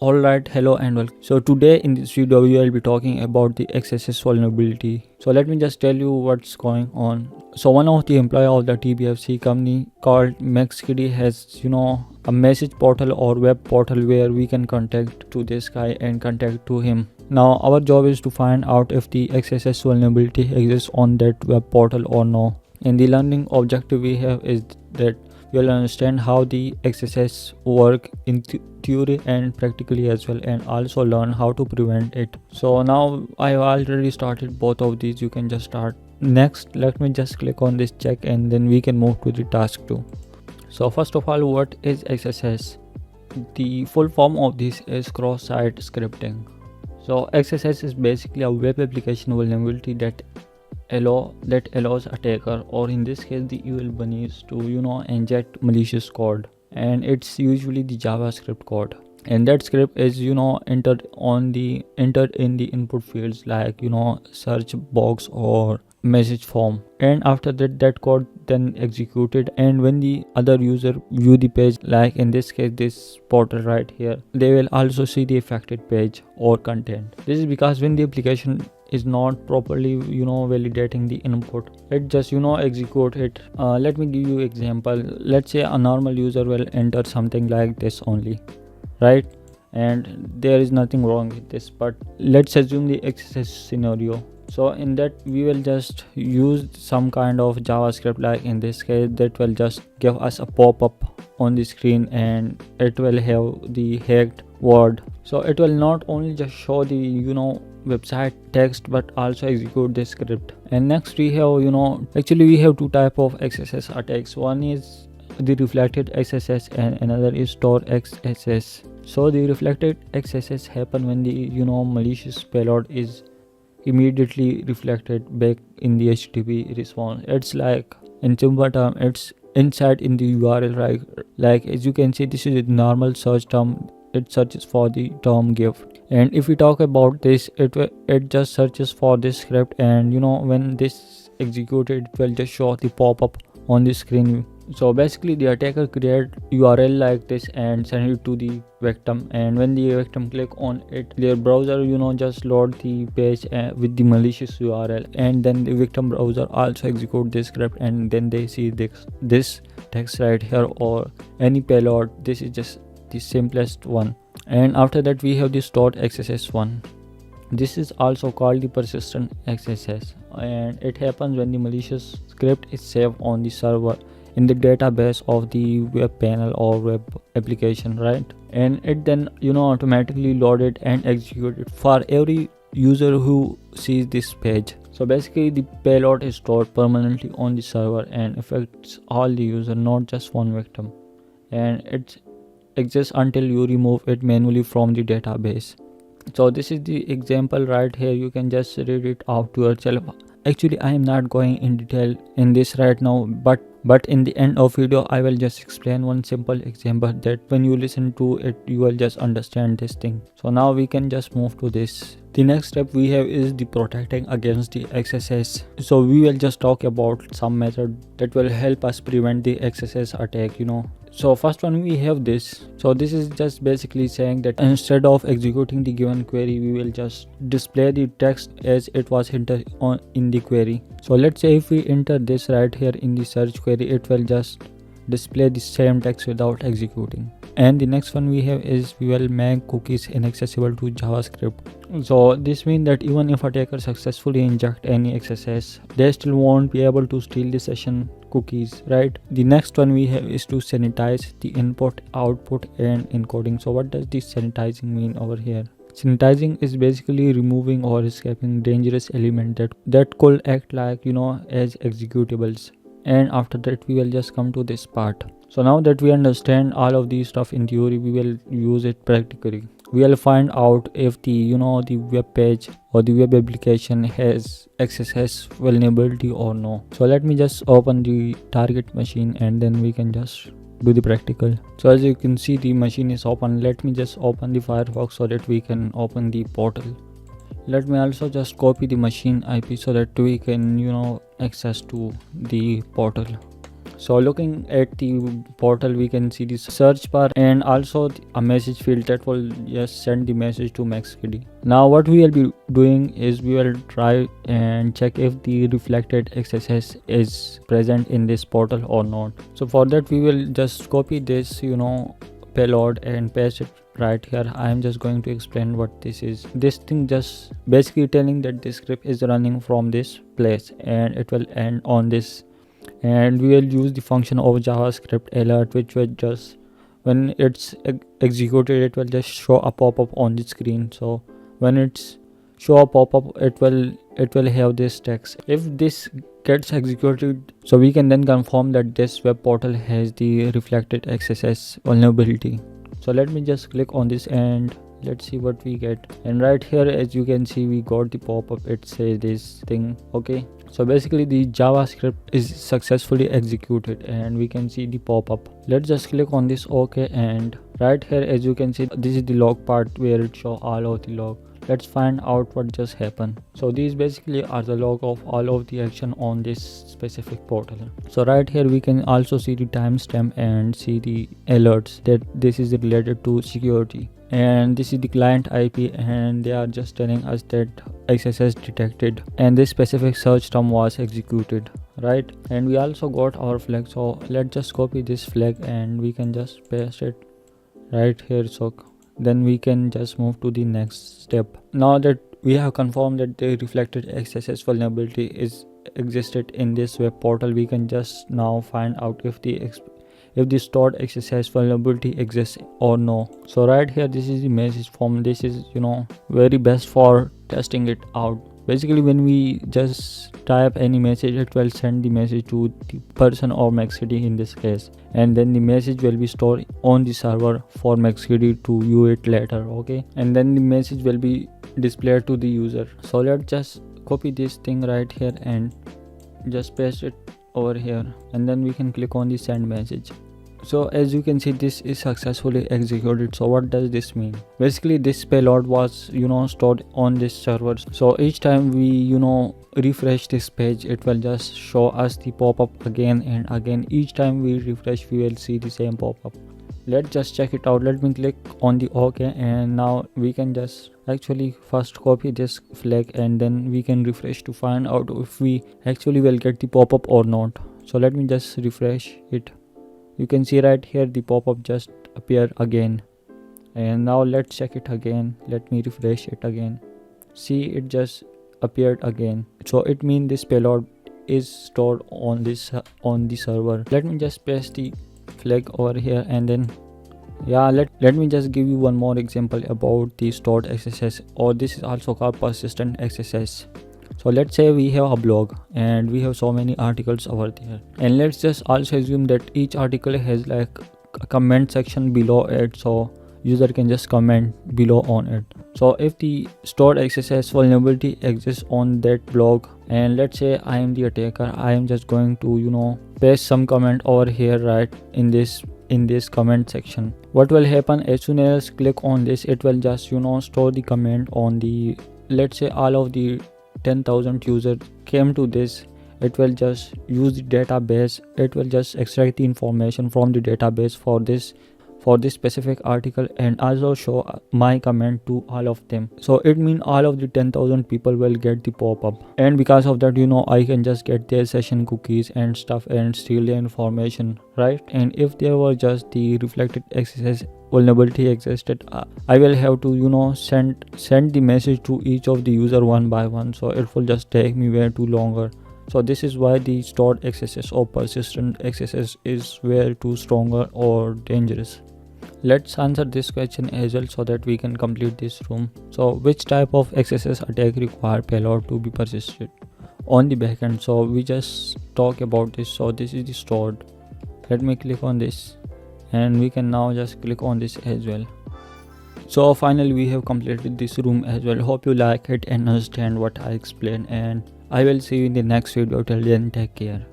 Alright, hello and welcome. So today in this video we will be talking about the XSS vulnerability. So let me just tell you what's going on. So one of the employee of the TBFC company called MaxKiddy has a message portal or web portal where we can contact to this guy and contact to him. Now our job is to find out if the XSS vulnerability exists on that web portal or no. And the learning objective we have is that you'll understand how the XSS work in theory and practically as well, and also learn how to prevent it. So now I've already started both of these. You can just start. Next, let me just click on this check and then we can move to the task 2. So first of all, what is XSS? The full form of this is cross-site scripting. So XSS is basically a web application vulnerability that allows attacker, or in this case the evil bunnies, to inject malicious code, and it's usually the JavaScript code, and that script is entered in the input fields like search box or message form, and after that code then executed, and when the other user view the page, like in this case this portal right here, they will also see the affected page or content. This is because when the application is not properly validating the input, it just execute it. Let me give you example. Let's say a normal user will enter something like this only, right? And there is nothing wrong with this, but let's assume the XSS scenario. So in that we will just use some kind of JavaScript, like in this case that will just give us a pop-up on the screen, and it will have the hacked word. So it will not only just show the website text but also execute the script. And next we have actually we have two type of XSS attacks. One is the reflected XSS and another is stored XSS. So the reflected XSS happen when the malicious payload is immediately reflected back in the HTTP response. It's like, in simple term, it's inside in the URL, right? Like as you can see, this is a normal search term. It searches for the term gift, and if we talk about this, it just searches for this script, and when this executed, it will just show the pop-up on the screen. So basically the attacker create URL like this and send it to the victim, and when the victim click on it, their browser just load the page with the malicious URL, and then the victim browser also execute this script, and then they see this text right here or any payload. This is just the simplest one. And after that we have the stored XSS one. This is also called the persistent XSS, and it happens when the malicious script is saved on the server in the database of the web panel or web application, right? And it then automatically loaded and executed for every user who sees this page. So basically the payload is stored permanently on the server and affects all the user, not just one victim, and it exists until you remove it manually from the database. So this is the example right here. You can just read it out to yourself. Actually I am not going in detail in this right now, but in the end of video I will just explain one simple example that when you listen to it you will just understand this thing. So now we can just move to this. The next step we have is the protecting against the XSS. So we will just talk about some method that will help us prevent the XSS attack. So first one we have this. So this is just basically saying that instead of executing the given query, we will just display the text as it was entered in the query. So let's say if we enter this right here in the search query, it will just display the same text without executing. And the next one we have is we will make cookies inaccessible to JavaScript. So this means that even if attacker successfully inject any XSS, they still won't be able to steal the session cookies, right? The next one we have is to sanitize the input, output and encoding. So what does this sanitizing mean over here? Sanitizing is basically removing or escaping dangerous element that could act like as executables. And after that we will just come to this part. So now that we understand all of these stuff in theory, we will use it practically. We will find out if the the web page or the web application has XSS vulnerability or no. So let me just open the target machine and then we can just do the practical. So as you can see, the machine is open. Let me just open the Firefox so that we can open the portal. Let me also just copy the machine IP so that we can access to the portal. So looking at the portal, we can see the search bar and also a message field that will just send the message to MaxKitty. Now what we will be doing is we will try and check if the reflected XSS is present in this portal or not. So for that we will just copy this payload and paste it right here. I am just going to explain what this is. This thing just basically telling that this script is running from this place and it will end on this, and we will use the function of JavaScript alert, which will just when it's executed it will just show a pop-up on the screen. So when it's show a pop-up, it will have this text. If this gets executed, so we can then confirm that this web portal has the reflected XSS vulnerability. So let me just click on this and let's see what we get. And right here, as you can see, we got the pop-up. It says this thing. Okay, so basically the JavaScript is successfully executed and we can see the pop-up. Let's just click on this OK, and right here, as you can see, this is the log part where it shows all of the log. Let's find out what just happened. So these basically are the log of all of the action on this specific portal. So right here we can also see the timestamp and see the alerts that this is related to security. And this is the client IP, and they are just telling us that XSS detected and this specific search term was executed, right? And we also got our flag. So let's just copy this flag and we can just paste it right here. So then we can just move to the next step. Now that we have confirmed that the reflected XSS vulnerability is existed in this web portal, we can just now find out if the stored XSS vulnerability exists or no. So right here, this is the message form. This is very best for testing it out. Basically, when we just type any message, it will send the message to the person or MaxKitty in this case, and then the message will be stored on the server for MaxKitty to view it later. Okay, and then the message will be displayed to the user. So let's just copy this thing right here and just paste it over here, and then we can click on the send message. So as you can see, this is successfully executed. So what does this mean? Basically, this payload was stored on this server. So each time we refresh this page, it will just show us the pop-up again and again. Each time we refresh, we will see the same pop-up. Let's just check it out. Let me click on the OK, and now we can just actually first copy this flag and then we can refresh to find out if we actually will get the pop-up or not. So let me just refresh it. You can see right here the pop-up just appeared again, and now let's check it again. Let me refresh it again. See, it just appeared again. So it means this payload is stored on the server. Let me just paste the flag over here, and then let me just give you one more example about the stored XSS, or this is also called persistent XSS. So let's say we have a blog and we have so many articles over there, and let's just also assume that each article has like a comment section below it, so user can just comment below on it. So if the stored XSS vulnerability exists on that blog, and let's say I am the attacker, I am just going to paste some comment over here right in this comment section. What will happen as soon as click on this, it will just store the comment on the, let's say all of the 10,000 users came to this. It will just use the database. It will just extract the information from the database for this specific article and also show my comment to all of them. So it means all of the 10,000 people will get the pop-up, and because of that I can just get their session cookies and stuff and steal their information, right? And if there was just the reflected XSS vulnerability existed, I will have to send the message to each of the user one by one, so it will just take me way too longer. So this is why the stored XSS or persistent XSS is way too stronger or dangerous. Let's answer this question as well so that we can complete this room. So which type of XSS attack require payload to be persisted on the backend? So we just talk about this. So this is the stored. Let me click on this, and we can now just click on this as well. So finally we have completed this room as well. Hope you like it and understand what I explained, and I will see you in the next video. Till then, take care.